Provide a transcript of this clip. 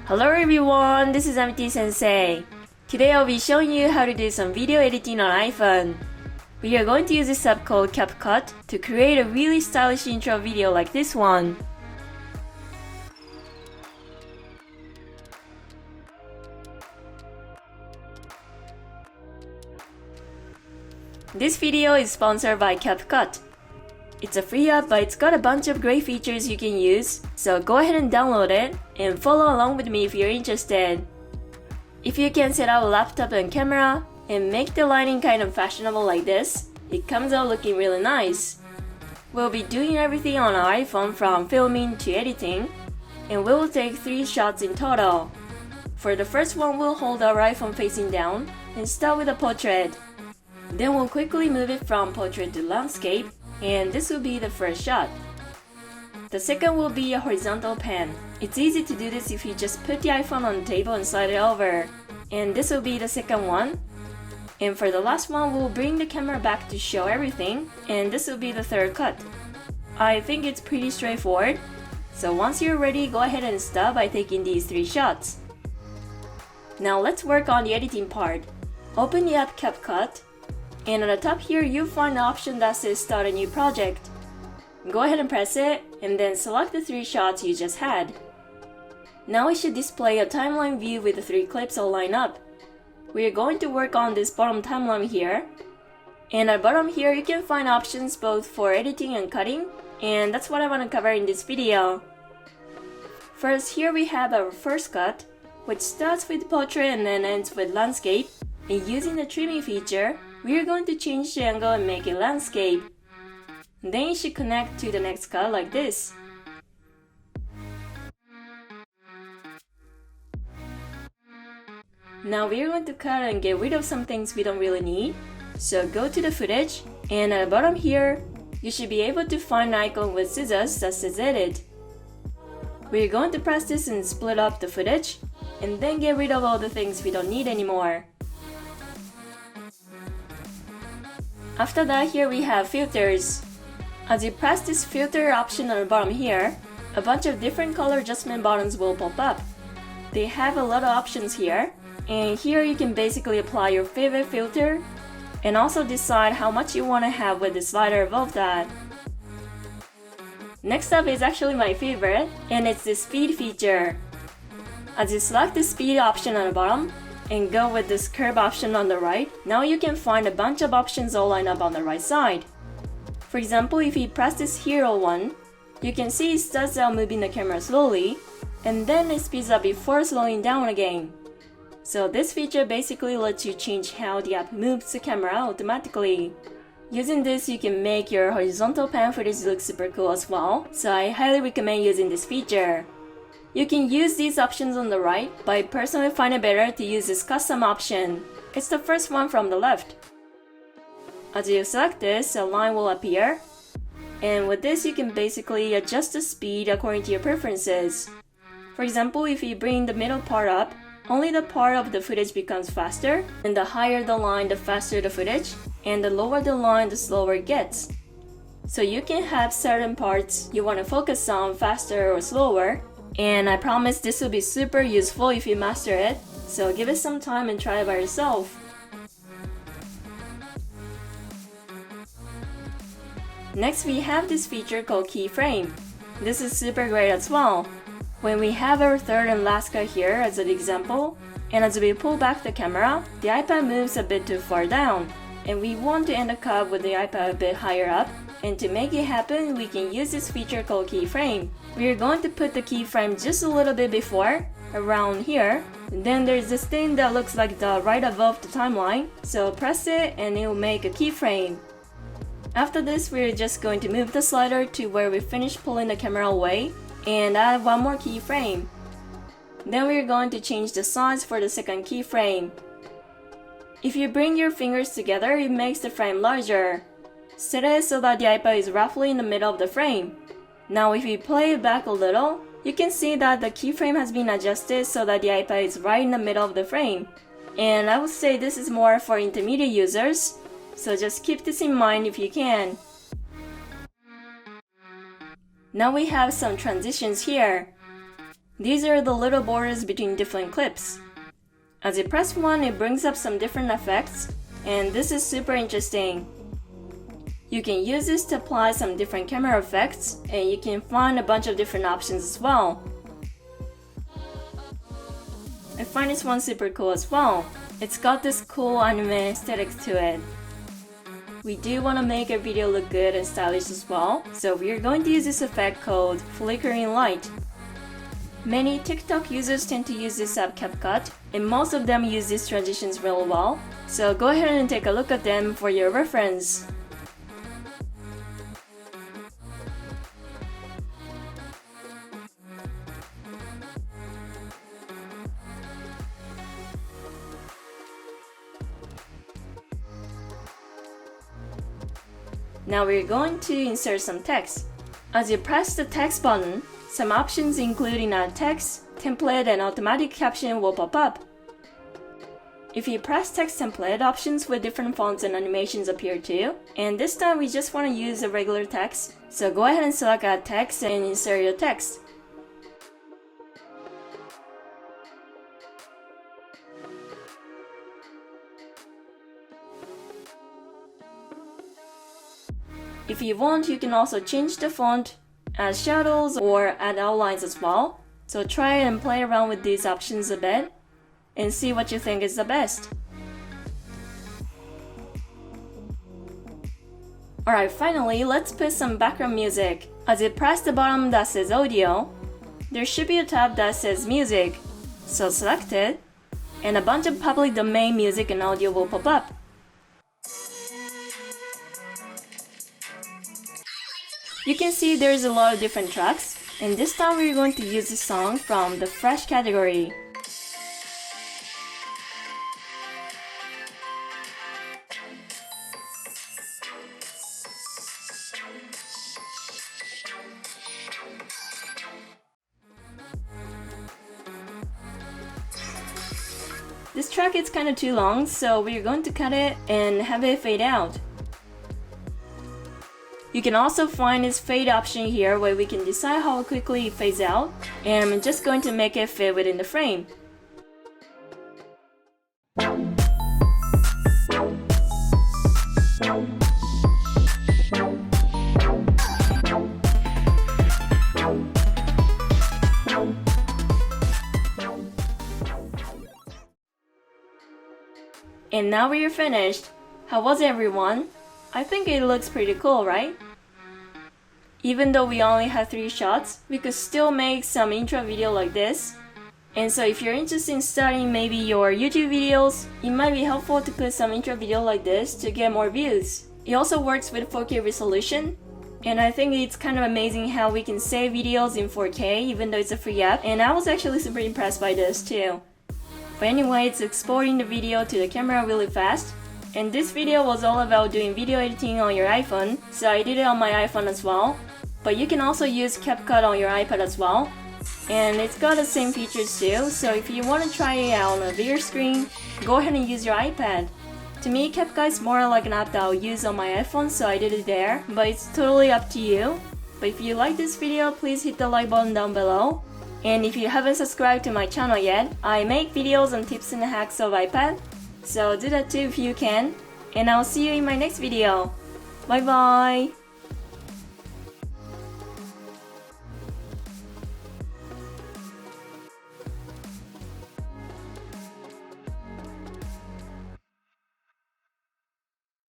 Hello everyone, this is Amity Sensei. Today I'll be showing you how to do some video editing on iPhone. We are going to use this app called Capcut to create a really stylish intro video like this one. This video is sponsored by Capcut. It's a free app, but it's got a bunch of great features you can use, so go ahead and download it and follow along with me if you're interested. If you can set up a laptop and camera and make the lighting kind of fashionable like this, it comes out looking really nice. We'll be doing everything on our iPhone from filming to editing, and we will take 3 shots in total. For the first one, we'll hold our iPhone facing down and start with a portrait. Then we'll quickly move it from portrait to landscape, and this will be the first shot. The second will be a horizontal pan. It's easy to do this if you just put the iPhone on the table and slide it over. And this will be the second one. And for the last one, we'll bring the camera back to show everything, and this will be the third cut. I think it's pretty straightforward. So once you're ready, go ahead and start by taking these 3 shots. Now let's work on the editing part. Open the app Capcut, and at the top here, you'll find the option that says Start a New Project. Go ahead and press it, and then select the 3 shots you just had. Now it should display a timeline view with the 3 clips all lined up. We are going to work on this bottom timeline here. And at the bottom here, you can find options both for editing and cutting, and that's what I want to cover in this video. First, here we have our first cut, which starts with portrait and then ends with landscape. And using the trimming feature, we are going to change the angle and make it landscape. Then it should connect to the next cut like this. Now we are going to cut and get rid of some things we don't really need. So go to the footage, and at the bottom here, you should be able to find an icon with scissors that says edit. We are going to press this and split up the footage, and then get rid of all the things we don't need anymore. After that, here we have filters. As you press this filter option on the bottom here, a bunch of different color adjustment buttons will pop up. They have a lot of options here, and here you can basically apply your favorite filter and also decide how much you want to have with the slider above that. Next up is actually my favorite, and it's the speed feature. As you select the speed option on the bottom and go with this curve option on the right, now you can find a bunch of options all lined up on the right side. For example, if you press this hero one, you can see it starts out moving the camera slowly, and then it speeds up before slowing down again. So this feature basically lets you change how the app moves the camera automatically. Using this, you can make your horizontal pan footage look super cool as well, so I highly recommend using this feature. You can use these options on the right, but I personally find it better to use this custom option. It's the first one from the left. As you select this, a line will appear, and with this you can basically adjust the speed according to your preferences. For example, if you bring the middle part up, only the part of the footage becomes faster, and the higher the line, the faster the footage, and the lower the line, the slower it gets. So you can have certain parts you want to focus on faster or slower, and I promise this will be super useful if you master it, so give it some time and try it by yourself. Next, we have this feature called Keyframe. This is super great as well. When we have our third and last cut here as an example, and as we pull back the camera, the iPad moves a bit too far down, and we want to end the cut with the iPad a bit higher up, and to make it happen, we can use this feature called Keyframe. We are going to put the keyframe just a little bit before, around here. Then there's this thing that looks like the right above the timeline, so press it and it will make a keyframe. After this, we're just going to move the slider to where we finish pulling the camera away and add one more keyframe. Then we're going to change the size for the second keyframe. If you bring your fingers together, it makes the frame larger. Set it so that the iPad is roughly in the middle of the frame. Now if you play it back a little, you can see that the keyframe has been adjusted so that the iPad is right in the middle of the frame. And I would say this is more for intermediate users, so just keep this in mind if you can. Now we have some transitions here. These are the little borders between different clips. As you press one, it brings up some different effects, and this is super interesting. You can use this to apply some different camera effects, and you can find a bunch of different options as well. I find this one super cool as well. It's got this cool anime aesthetic to it. We do want to make our video look good and stylish as well, so we are going to use this effect called flickering light. Many TikTok users tend to use this app Capcut, and most of them use these transitions really well, so go ahead and take a look at them for your reference. Now we're going to insert some text. As you press the text button, some options including a text, template, and automatic caption will pop up. If you press text template, options with different fonts and animations appear too. And this time we just want to use a regular text, so go ahead and select add text and insert your text. If you want, you can also change the font, add shadows, or add outlines as well. So try and play around with these options a bit and see what you think is the best. Alright, finally, let's put some background music. As you press the button that says audio, there should be a tab that says music. So select it, and a bunch of public domain music and audio will pop up. You can see there's a lot of different tracks, and this time we're going to use a song from the Fresh category. This track is kind of too long, so we're going to cut it and have it fade out. You can also find this fade option here where we can decide how quickly it fades out, and I'm just going to make it fit within the frame. And now we are finished. How was it, everyone? I think it looks pretty cool, right? Even though we only have 3 shots, we could still make some intro video like this. And so if you're interested in starting maybe your YouTube videos, it might be helpful to put some intro video like this to get more views. It also works with 4K resolution, and I think it's kind of amazing how we can save videos in 4K even though it's a free app, and I was actually super impressed by this too. But anyway, it's exporting the video to the camera really fast. And this video was all about doing video editing on your iPhone, so I did it on my iPhone as well. But you can also use Capcut on your iPad as well. And it's got the same features too, so if you want to try it out on a bigger screen, go ahead and use your iPad. To me, Capcut is more like an app that I'll use on my iPhone, so I did it there, but it's totally up to you. But if you like this video, please hit the like button down below. And if you haven't subscribed to my channel yet, I make videos on tips and hacks of iPad, so do that too if you can. And I'll see you in my next video. Bye bye!